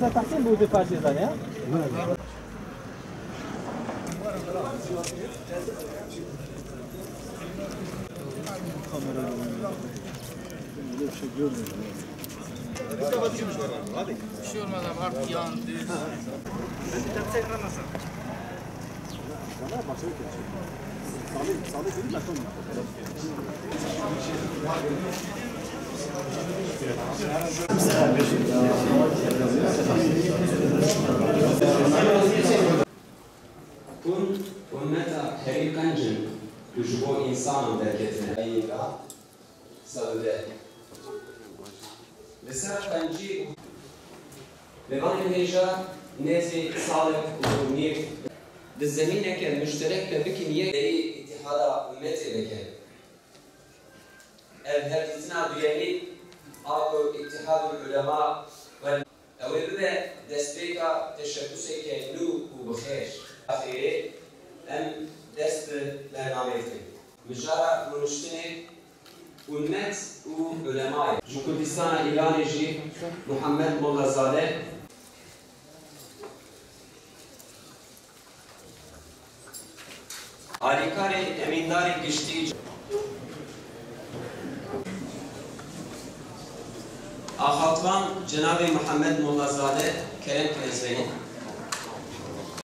Sen taksim bu defaçıdan ya? Bir şey görmüyorum. Hadi. Bir şey olmaz abi artık yan düz. Ben de tekrar nasıl? Sana başka bir şey. Salı değil mi? Kun ummeta herikancın düşbo insanın derketine ayıga salıde. Mesela kanci Levan heja nezi sağlık uzuniyet بالزمينة كان مشترك بكنية اتحاد أمتي لكن الهرتنا بياني أو اتحاد العلماء وإذا دستيكا تشبسي كأنو وبخير أخيري أم دست برنامجي مشارع ونشتني والمت وعلماء جو كردستان إيراني جي محمد مولازاده Alikari emindari geçtiği Ahatvan Cenab-ı Muhammed Mollazade Kerem Kenzveni